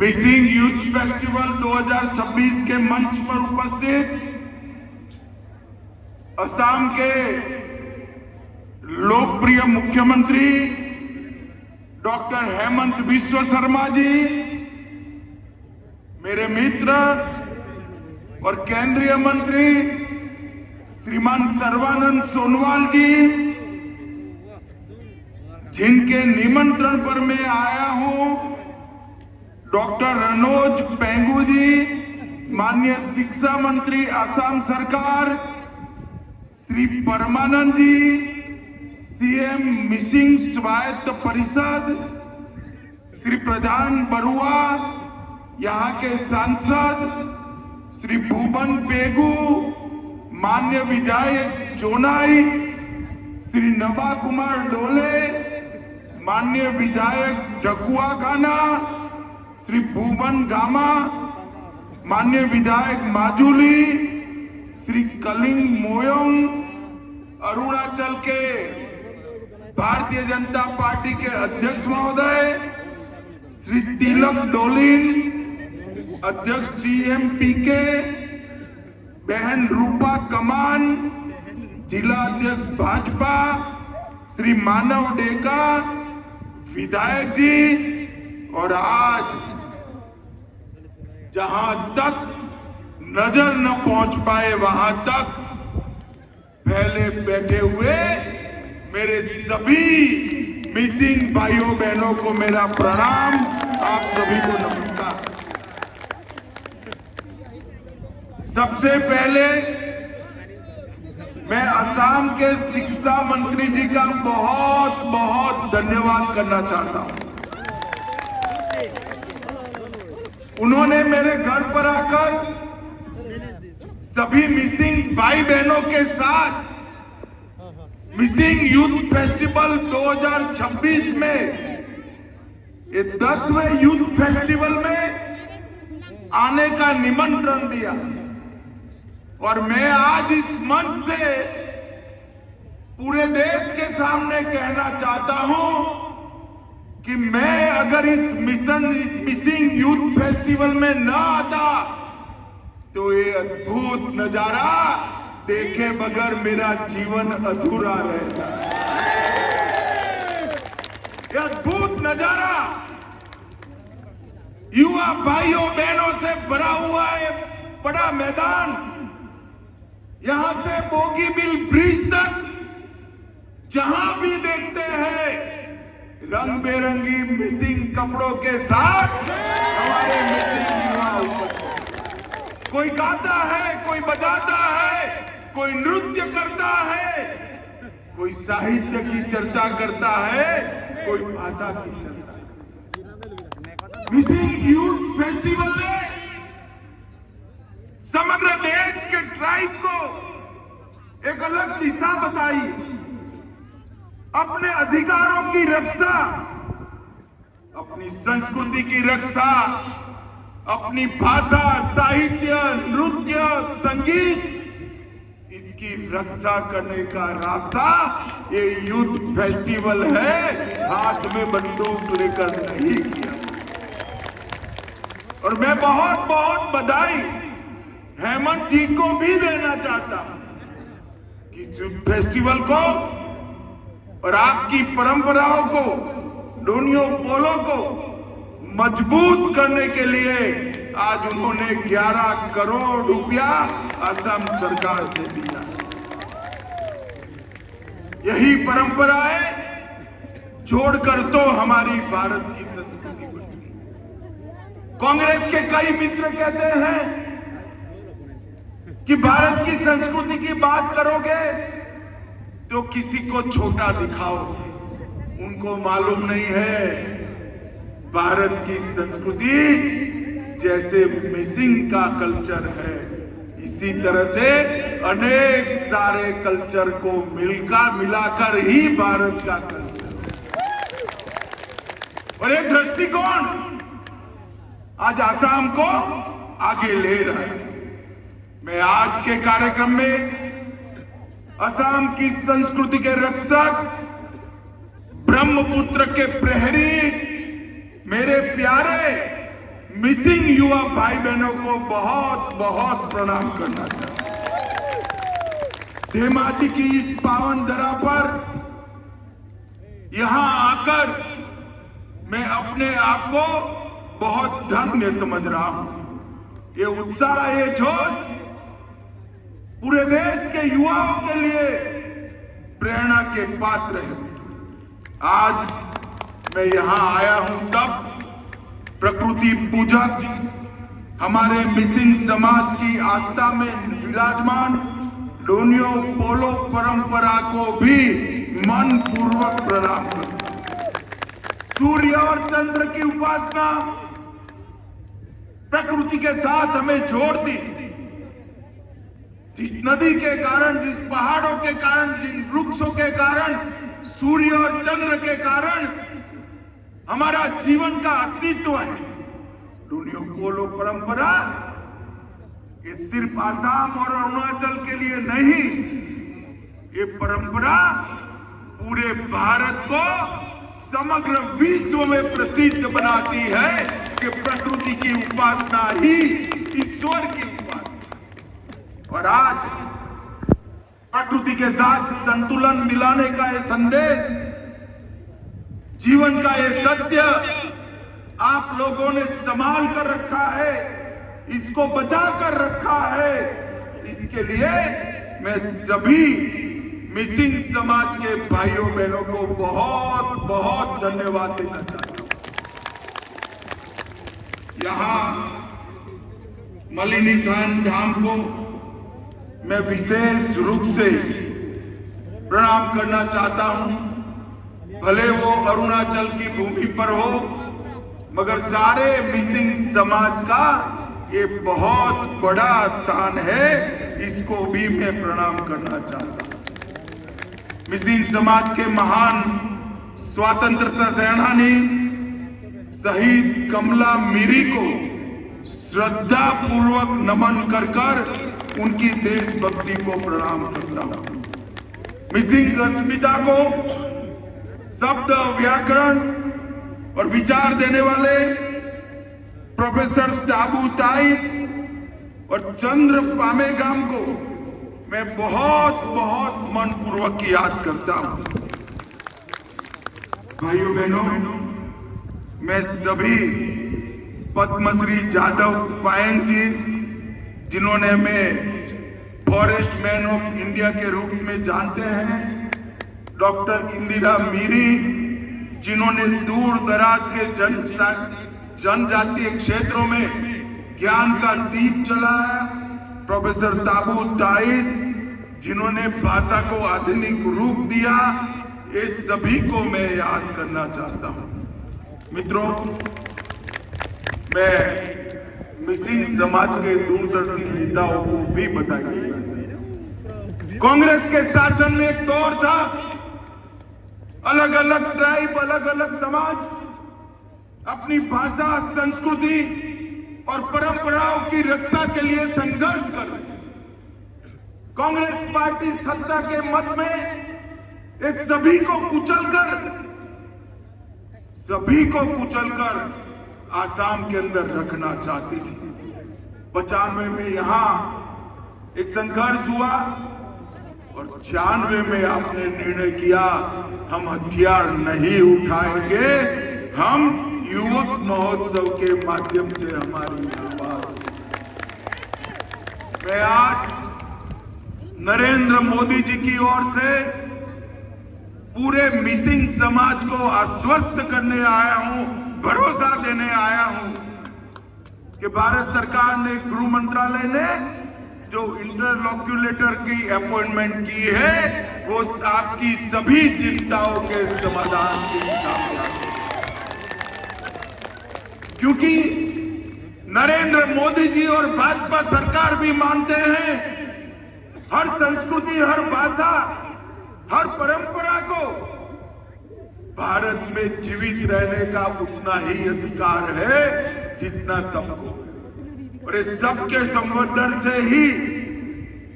Missing youth festival 2026 के मंच पर उपस्थित असम के लोकप्रिय मुख्यमंत्री डॉक्टर हेमंत बिस्वा शर्मा जी, मेरे मित्र और केंद्रीय मंत्री श्रीमान सर्बानंद सोनोवाल जी, जिनके निमंत्रण पर मैं आया हूं, डॉक्टर रनोज पेंगू जी, माननीय शिक्षा मंत्री असम सरकार, श्री परमानंद जी, सीएम मिसिंग स्वायत्त परिषद, श्री प्रधान बरुआ, यहाँ के सांसद श्री भुवन पेगू, मान्य विधायक जोनाई, श्री नबा कुमार डोले, मान्य विधायक ढकुआ खाना, श्री भुवन गामा, मान्य विधायक माजुली, श्री कलिंग मोयोंग, अरुणाचल के भारतीय जनता पार्टी के अध्यक्ष महोदय श्री तिलक डोलिन, अध्यक्ष TMPK, बहन रूपा कमान, जिला अध्यक्ष भाजपा श्री मानव डेका, विधायक जी, और आज जहां तक नजर न पहुंच पाए वहां तक पहले बैठे हुए मेरे सभी मिसिंग भाइयों बहनों को मेरा प्रणाम, आप सभी को नमस्कार। सबसे पहले मैं असम के शिक्षा मंत्री जी का बहुत बहुत धन्यवाद करना चाहता हूं। उन्होंने मेरे घर पर आकर सभी मिसिंग भाई बहनों के साथ मिसिंग यूथ फेस्टिवल 2026 में, ये 10वें यूथ फेस्टिवल में आने का निमंत्रण दिया, और मैं आज इस मंच से पूरे देश के सामने कहना चाहता हूं कि मैं अगर इस मिसिंग यूथ फेस्टिवल में न आता तो ये अद्भुत नजारा देखे बगैर मेरा जीवन अधूरा रहता। ये अद्भुत नजारा युवा भाइयों बहनों से भरा हुआ है, बड़ा मैदान, यहां से बोगीबिल ब्रिज तक जहां भी देखते हैं रंग बेरंगी मिसिंग कपड़ों के साथ हमारे मिसिंग युवा उपस्थित। कोई गाता है, कोई बजाता है, कोई नृत्य करता है, कोई साहित्य की चर्चा करता है, कोई भाषा की चर्चा। मिसिंग यूथ फेस्टिवल ने समग्र देश के ट्राइब को एक अलग दिशा बताई, अपने अधिकारों की रक्षा, अपनी संस्कृति की रक्षा, अपनी भाषा, साहित्य, नृत्य, संगीत, इसकी रक्षा करने का रास्ता ये यूथ फेस्टिवल है, हाथ में बंदूक लेकर नहीं किया। और मैं बहुत बहुत बधाई हेमंत जी को भी देना चाहता हूं कि यूथ फेस्टिवल को और आपकी परंपराओं को, डोनियो पोलो को मजबूत करने के लिए आज उन्होंने 11 करोड़ रुपया असम सरकार से दिया। यही परंपराएं जोड़कर तो हमारी भारत की संस्कृति बनी। कांग्रेस के कई मित्र कहते हैं कि भारत की संस्कृति की बात करोगे तो किसी को छोटा दिखाओगे। उनको मालूम नहीं है भारत की संस्कृति जैसे मिसिंग का कल्चर है, इसी तरह से अनेक सारे कल्चर को मिलाकर ही भारत का कल्चर है। और एक दृष्टिकोण आज असम को आगे ले रहा है। मैं आज के कार्यक्रम में असम की संस्कृति के रक्षक, ब्रह्मपुत्र के प्रहरी, मेरे प्यारे मिसिंग युवा भाई बहनों को बहुत बहुत प्रणाम करना चाहता हूं। धेमाजी की इस पावन धरा पर यहां आकर मैं अपने आप को बहुत धन्य समझ रहा हूं। ये उत्साह, ये जोश पूरे देश के युवाओं के लिए प्रेरणा के पात्र है। आज मैं यहां आया हूं तब प्रकृति पूजक हमारे मिसिंग समाज की आस्था में विराजमान डोनियो पोलो परंपरा को भी मन पूर्वक प्रणाम करता हूं। सूर्य और चंद्र की उपासना प्रकृति के साथ हमें जोड़ती। जिस नदी के कारण, जिस पहाड़ों के कारण, जिन वृक्षों के कारण, सूर्य और चंद्र के कारण हमारा जीवन का अस्तित्व है। डोनियो पोलो परंपरा ये सिर्फ आसाम और अरुणाचल के लिए नहीं, ये परंपरा पूरे भारत को समग्र विश्व में प्रसिद्ध बनाती है कि प्रकृति की उपासना ही ईश्वर की उपासना। और आज प्रकृति के साथ संतुलन मिलाने का ये संदेश, जीवन का ये सत्य आप लोगों ने संभाल कर रखा है, इसको बचा कर रखा है। इसके लिए मैं सभी मिसिंग समाज के भाइयों बहनों को बहुत बहुत धन्यवाद देना चाहता हूं। यहां मलिनी धाम को मैं विशेष रूप से प्रणाम करना चाहता हूं। भले वो अरुणाचल की भूमि पर हो, मगर सारे मिसिंग समाज का ये बहुत बड़ा स्थान है, इसको भी मैं प्रणाम करना चाहता हूं। मिसिंग समाज के महान स्वतंत्रता सेनानी शहीद कमला मीरी को श्रद्धा पूर्वक नमन कर उनकी देशभक्ति को प्रणाम करता हूं। मिसिंग अस्मिता को शब्द, व्याकरण और विचार देने वाले प्रोफेसर ताबू ताई और चंद्र पामेगाम को मैं बहुत बहुत मनपूर्वक याद करता हूं। भाइयों बहनों, मैं सभी पद्मश्री जादव पायंग जी, जिन्होंने हमें फॉरेस्ट मैन ऑफ इंडिया के रूप में जानते हैं, डॉक्टर इंदिरा मीरी, जिन्होंने दूर दराज के जनजातीय क्षेत्रों में ज्ञान का दीप जलाया, प्रोफेसर ताबू ताई, जिन्होंने भाषा को आधुनिक रूप दिया, ये सभी को मैं याद करना चाहता हूं। मित्रों, मैं मिसिंग समाज के दूरदर्शी नेताओं को भी बधाई देना चाहता हूं। कांग्रेस के शासन में एक दौर था, अलग अलग ट्राइब, अलग अलग समाज अपनी भाषा, संस्कृति और परंपराओं की रक्षा के लिए संघर्ष कर रहे हैं। कांग्रेस पार्टी सत्ता के मत में इस सभी को कुचलकर आसाम के अंदर रखना चाहती थी। 95 में यहां एक संघर्ष हुआ और 96 में आपने निर्णय किया हम हथियार नहीं उठाएंगे, हम युवक महोत्सव के माध्यम से हमारी आवाज। मैं आज नरेंद्र मोदी जी की ओर से पूरे मिसिंग समाज को आश्वस्त करने आया हूं, भरोसा देने आया हूं कि भारत सरकार ने, गृह मंत्रालय ने जो इंटरलॉक्यूलेटर की अपॉइंटमेंट की है, वो आपकी सभी चिंताओं के समाधान के साथ, क्योंकि नरेंद्र मोदी जी और भाजपा सरकार भी मानते हैं हर संस्कृति, हर भाषा, हर परंपरा को भारत में जीवित रहने का उतना ही अधिकार है जितना सबको। और इस सबके संवर्धन से ही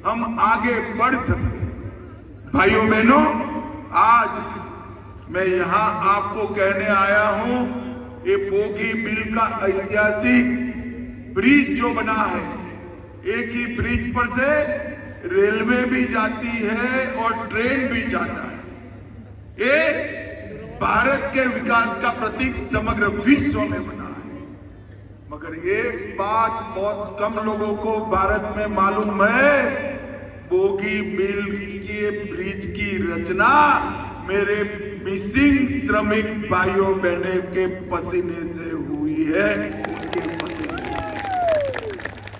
हम आगे बढ़ सकते हैं। भाइयों बहनों, आज मैं यहां आपको कहने आया हूं ये बोगी बिल का ऐतिहासिक ब्रिज जो बना है, एक ही ब्रिज पर से रेलवे भी जाती है और ट्रेन भी जाता है। ये भारत के विकास का प्रतीक समग्र विश्व में बना है। मगर एक बात बहुत कम लोगों को भारत में मालूम है, बोगी बिल के ब्रिज की रचना मेरे मिसिंग श्रमिक भाइयों बहनों के पसीने से हुई है, उनके पसीने से।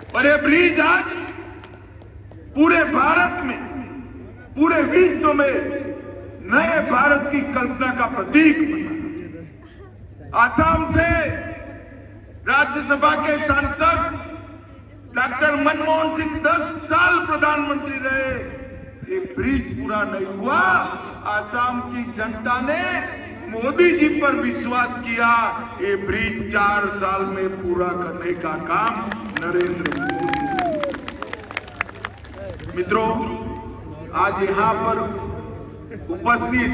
और ये ब्रिज आज पूरे भारत में, पूरे विश्व में नए भारत की कल्पना का प्रतीक बना। आसाम से राज्यसभा के सांसद डॉक्टर मनमोहन सिंह 10 साल प्रधानमंत्री रहे, ये ब्रिज पूरा नहीं हुआ। आसाम की जनता ने मोदी जी पर विश्वास किया, ये ब्रिज 4 साल में पूरा करने का काम नरेंद्र मोदी। मित्रों, आज यहाँ पर उपस्थित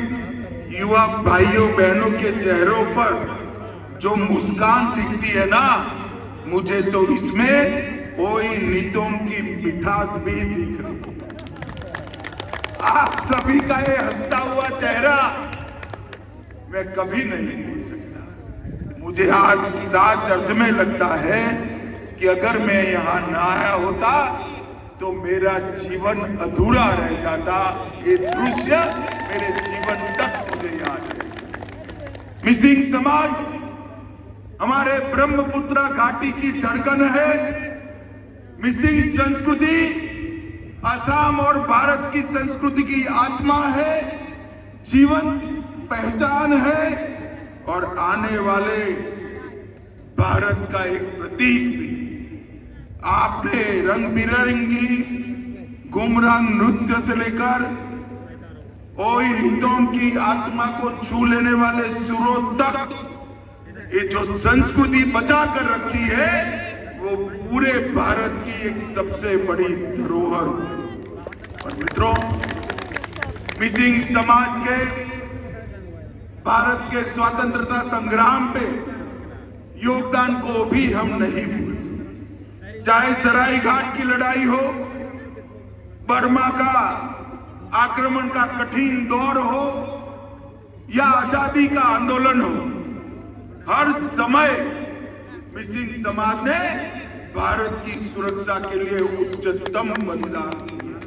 युवा भाइयों बहनों के चेहरों पर जो मुस्कान दिखती है ना, मुझे तो इसमें कोई नीतों की मिठास भी दिख रही है। आप सभी का ये हंसता हुआ चेहरा मैं कभी नहीं भूल सकता। मुझे आज सच अर्थ में लगता है कि अगर मैं यहाँ ना आया होता तो मेरा जीवन अधूरा रह जाता। ये दृश्य मेरे जीवन तक मुझे याद है। मिसिंग समाज हमारे ब्रह्मपुत्र घाटी की धड़कन है। मिसिंग संस्कृति असम और भारत की संस्कृति की आत्मा है, जीवन पहचान है और आने वाले भारत का एक प्रतीक भी। आपने रंग बिरंगी गुमरांग नृत्य से लेकर ओई नीतों की आत्मा को छू लेने वाले सुरों तक ये जो संस्कृति बचा कर रखी है, वो पूरे भारत की एक सबसे बड़ी धरोहर। और मित्रों, मिसिंग समाज के भारत के स्वतंत्रता संग्राम पे योगदान को भी हम नहीं भूल सकते। चाहे सराय घाट की लड़ाई हो, बर्मा का आक्रमण का कठिन दौर हो या आजादी का आंदोलन हो, हर समय मिसिंग समाज ने भारत की सुरक्षा के लिए उच्चतम बलिदान दिया।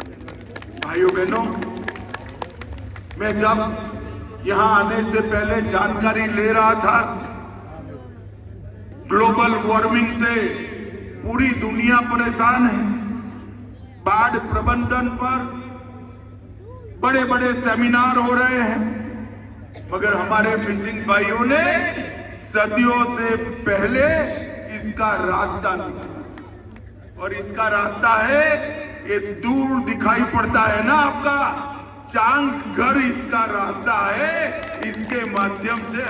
भाइयों बहनों, मैं जब यहां आने से पहले जानकारी ले रहा था, ग्लोबल वार्मिंग से पूरी दुनिया परेशान है। बाढ़ प्रबंधन पर बड़े बड़े सेमिनार हो रहे हैं, मगर हमारे मिसिंग भाइयों ने सदियों से पहले इसका रास्ता निकाला। और इसका रास्ता है, ये दूर दिखाई पड़ता है ना आपका चांग घर, इसका रास्ता है। इसके माध्यम से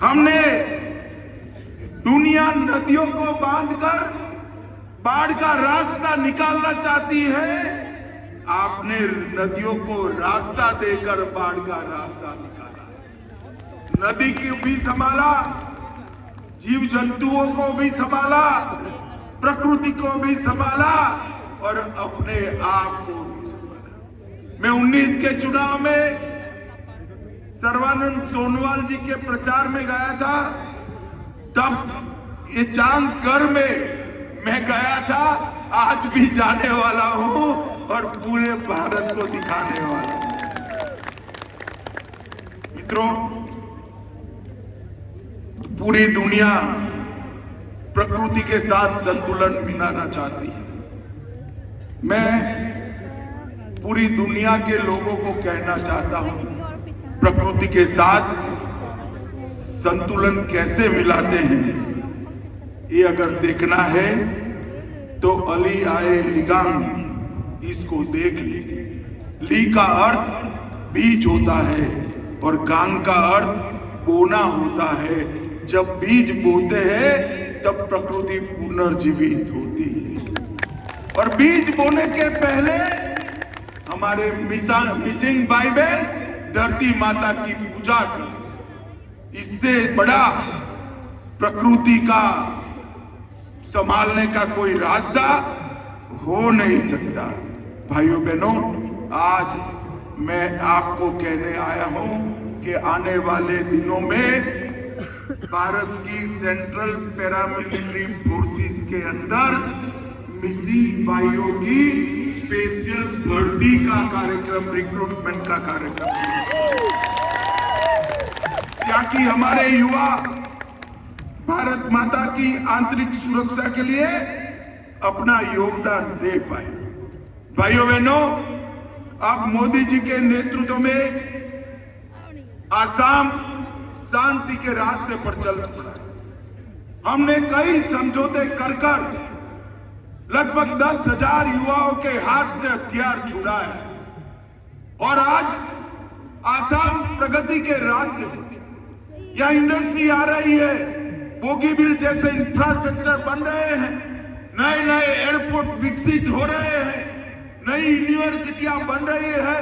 हमने दुनिया नदियों को बांधकर बाढ़ का रास्ता निकालना चाहती है, आपने नदियों को रास्ता देकर बाढ़ का रास्ता निकाला। नदी को भी संभाला, जीव जंतुओं को भी संभाला, प्रकृति को भी संभाला और अपने आप को भी संभाला। मैं 19 के चुनाव में सर्बानंद सोनोवाल जी के प्रचार में गया था, तब ये चांदगढ़ में मैं गया था, आज भी जाने वाला हूं और पूरे भारत को दिखाने वाला हूं। मित्रों, पूरी दुनिया प्रकृति के साथ संतुलन बनाना चाहती है। मैं पूरी दुनिया के लोगों को कहना चाहता हूं, प्रकृति के साथ संतुलन कैसे मिलाते हैं, ये अगर देखना है तो अली आए लिगांग, इसको देख लीजिए। ली का अर्थ बीज होता है और गांग का अर्थ बोना होता है। जब बीज बोते हैं तब प्रकृति पुनर्जीवित होती है। और बीज बोने के पहले हमारे मिसिंग भाई बहन धरती माता की पूजा करते हैं। इससे बड़ा प्रकृति का संभालने का कोई रास्ता हो नहीं सकता। भाइयों बहनों, आज मैं आपको कहने आया हूं कि आने वाले दिनों में भारत की सेंट्रल पैरामिलिट्री फोर्सेस के अंदर मिसिंग भाइयों की स्पेशल भर्ती का कार्यक्रम, रिक्रूटमेंट का कार्यक्रम, ताकि हमारे युवा भारत माता की आंतरिक सुरक्षा के लिए अपना योगदान दे पाए। भाइयों बहनों, अब मोदी जी के नेतृत्व में आसाम शांति के रास्ते पर चल पड़ा है। हमने कई समझौते कर लगभग 10,000 युवाओं के हाथ से हथियार छुड़ाए और आज आसाम प्रगति के रास्ते पर, यह इंडस्ट्री आ रही है, बोगीबिल जैसे इंफ्रास्ट्रक्चर बन रहे हैं, नए नए एयरपोर्ट विकसित हो रहे हैं, नई यूनिवर्सिटियां बन रही है,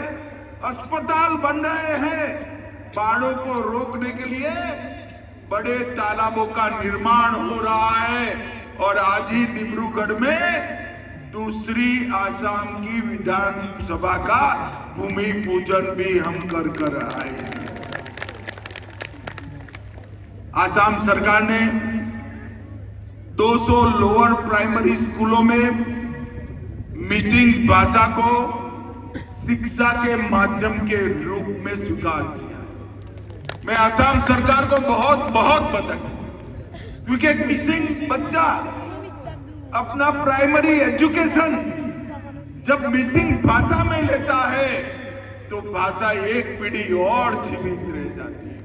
अस्पताल बन रहे हैं, बाढ़ों को रोकने के लिए बड़े तालाबों का निर्माण हो रहा है और आज ही डिब्रूगढ़ में दूसरी आसाम की विधानसभा का भूमि पूजन भी हम कर आए हैं। आसाम सरकार ने 200 लोअर प्राइमरी स्कूलों में मिसिंग भाषा को शिक्षा के माध्यम के रूप में स्वीकार किया। मैं आसाम सरकार को बहुत बधाई, क्योंकि एक मिसिंग बच्चा अपना प्राइमरी एजुकेशन जब मिसिंग भाषा में लेता है तो भाषा एक पीढ़ी और जीवित रह जाती है।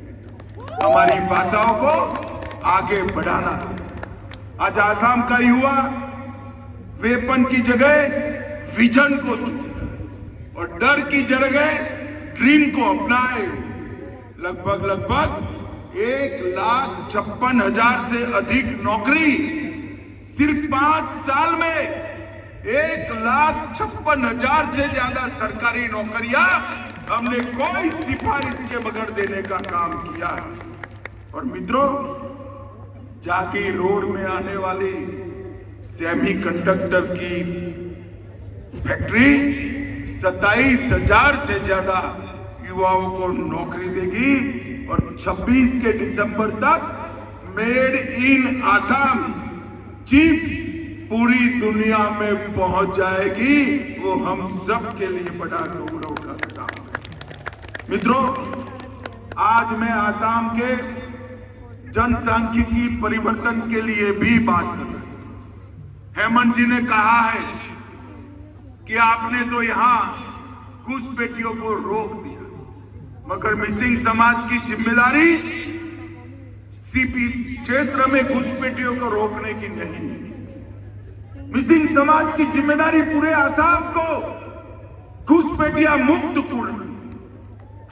हमारी भाषाओं को आगे बढ़ाना चाहिए। आज आसाम का युवा वेपन की जगह विजन को चुने और डर की जगह ड्रीम को अपनाए। लगभग 1,56,000 से अधिक नौकरी सिर्फ 5 साल में, 1,56,000 से ज्यादा सरकारी नौकरियां हमने कोई सिफारिश के बगैर देने का काम किया है। और मित्रों, जाकी रोड में आने वाली सेमीकंडक्टर की फैक्ट्री 27,000 से ज्यादा युवाओं को नौकरी देगी और 26 के दिसंबर तक मेड इन आसाम चिप्स पूरी दुनिया में पहुंच जाएगी। वो हम सब के लिए बड़ा गौरव का काम है। मित्रों, आज मैं आसाम के जनसांख्यिकी परिवर्तन के लिए भी बात कर रहा हूं। हेमंत जी ने कहा है कि आपने तो यहां घुसपैठियों को रोक दिया, मगर मिसिंग समाज की जिम्मेदारी सीपी क्षेत्र में घुसपैठियों को रोकने की नहीं। मिसिंग समाज की जिम्मेदारी पूरे आसाम को घुसपैठिया मुक्त करना।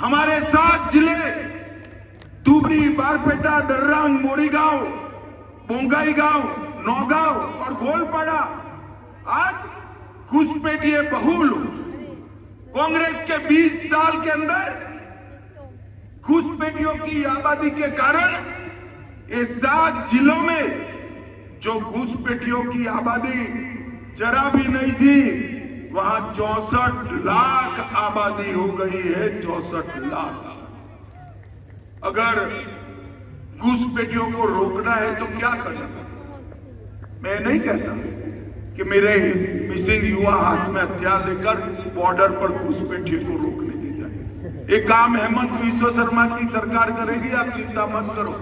हमारे 7 जिले धुबरी, बारपेटा, दर्रांग, मोरीगांव, बोंगाईगांव, नौगांव और गोलपाड़ा आज घुसपैठिए बहुल। कांग्रेस के 20 साल के अंदर घुसपैठियों की आबादी के कारण ये 7 जिलों में जो घुसपैठियों की आबादी जरा भी नहीं थी, वहां 64 लाख आबादी हो गई है। 64 लाख। अगर घुसपैठियों को रोकना है तो क्या करना? मैं नहीं कहता कि मेरे मिसिंग युवा हाथ में हथियार लेकर बॉर्डर पर घुसपैठियों को रोकने के जाए। एक काम हेमंत बिस्वा शर्मा की सरकार करेगी, आप चिंता मत करो।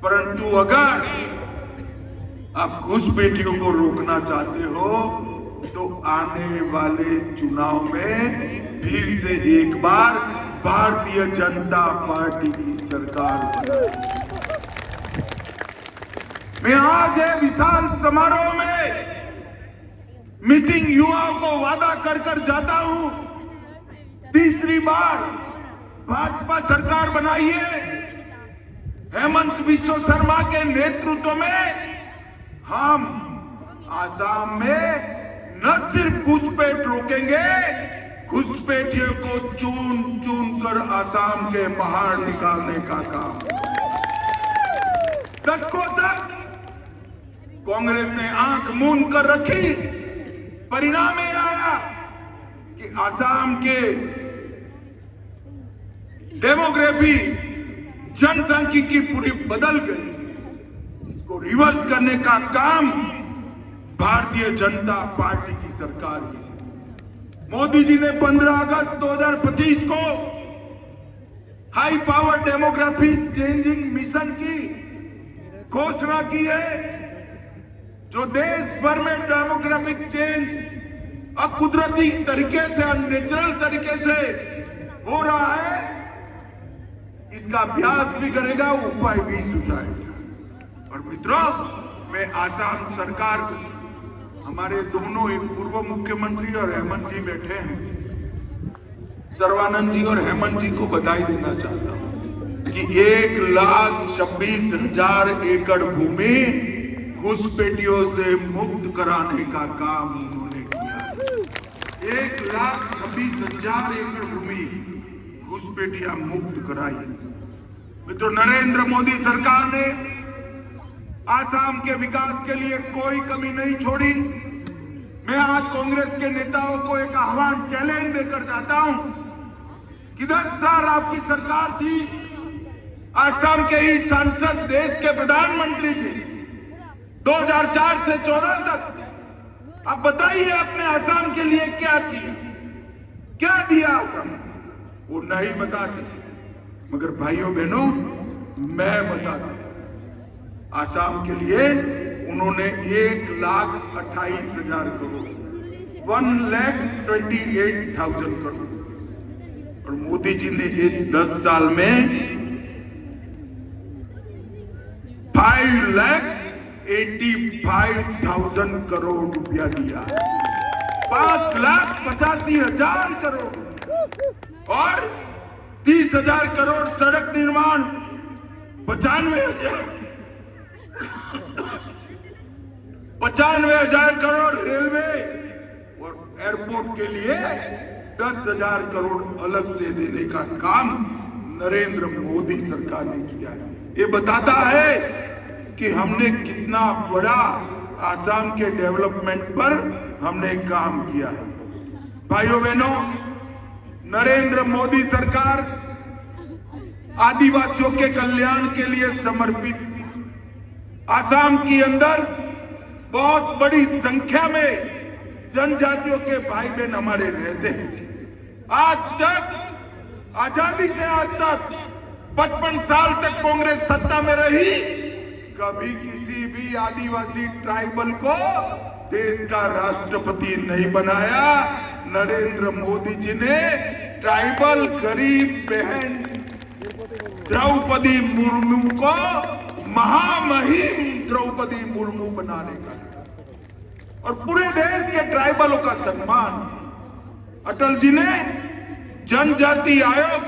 परंतु अगर आप घुसपैठियों को रोकना चाहते हो तो आने वाले चुनाव में फिर से एक बार भारतीय जनता पार्टी की सरकार बनाएगी। मैं आज है विशाल समारोह में मिसिंग युवाओं को वादा कर जाता हूं, तीसरी बार भाजपा सरकार बनाइए। हेमंत बिस्वा शर्मा के नेतृत्व में हम आसाम में न सिर्फ घुसपैठ रोकेंगे, घुसपैठियों को चुन चुन कर आसाम के बाहर निकालने का काम। दशकों तक कांग्रेस ने आंख मूंद कर रखी। परिणाम ये आया कि आसाम के डेमोग्राफी, जनसांख्यिकी पूरी बदल गई। इसको रिवर्स करने का काम भारतीय जनता पार्टी की सरकार की। मोदी जी ने 15 अगस्त 2025 को high power demography changing mission की घोषणा की है, जो देश भर में डेमोग्राफिक चेंज अकुदरती तरीके से, अननेचुरल तरीके से हो रहा है। इसका अभ्यास भी करेगा, उपाय भी सुझाएगा। और मित्रों, मैं आसाम सरकार को, हमारे दोनों एक पूर्व मुख्यमंत्री और हेमंत जी बैठे हैं, सर्बानंद जी और हेमंत जी को बधाई देना चाहता हूं कि 1,26,000 एकड़ भूमि घुसपैठियों से मुक्त कराने का काम उन्होंने किया। 1,26,000 एकड़ भूमि घुसपैठियां मुक्त कराई। मित्रों, नरेंद्र मोदी सरकार ने आसाम के विकास के लिए कोई कमी नहीं छोड़ी। मैं आज कांग्रेस के नेताओं को एक आह्वान, चैलेंज देकर जाता हूं कि 10 साल आपकी सरकार थी, आसाम के ही सांसद देश के प्रधानमंत्री थे 2004 से 2014 तक। अब बताइए, आपने आसाम के लिए क्या किया, क्या दिया आसाम? वो नहीं बताते, मगर भाइयों बहनों, मैं बताता हूं। आसाम के लिए उन्होंने 1,28,000 करोड़, 1,28,000 करोड़, और मोदी जी ने 10 साल में 5,85,000 करोड़ रुपया दिया। 5,85,000 करोड़ और 30,000 करोड़ सड़क निर्माण, 95,000 करोड़ रेलवे और एयरपोर्ट के लिए 10,000 करोड़ अलग से देने का काम नरेंद्र मोदी सरकार ने किया है। ये बताता है कि हमने कितना बड़ा आसाम के डेवलपमेंट पर हमने काम किया है। भाइयों बहनों, नरेंद्र मोदी सरकार आदिवासियों के कल्याण के लिए समर्पित। आसाम के अंदर बहुत बड़ी संख्या में जनजातियों के भाई बहन हमारे रहते हैं। आज तक, आजादी से आज तक 55 साल तक कांग्रेस सत्ता में रही, कभी किसी भी आदिवासी ट्राइबल को देश का राष्ट्रपति नहीं बनाया। नरेंद्र मोदी जी ने ट्राइबल गरीब बहन द्रौपदी मुर्मू को महामहिम द्रौपदी मुर्मू बनाने का, और पूरे देश के ट्राइबलों का सम्मान। अटल जी ने जनजाति आयोग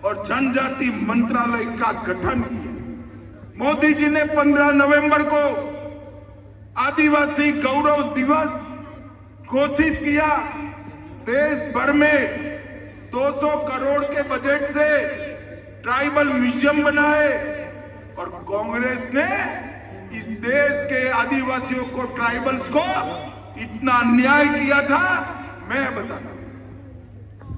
और जनजाति मंत्रालय का गठन किया। मोदी जी ने 15 नवंबर को आदिवासी गौरव दिवस घोषित किया। देश भर में 200 करोड़ के बजट से ट्राइबल म्यूजियम बनाए, और कांग्रेस ने इस देश के आदिवासियों को, ट्राइबल्स को इतना अन्याय किया था, मैं बताता हूं।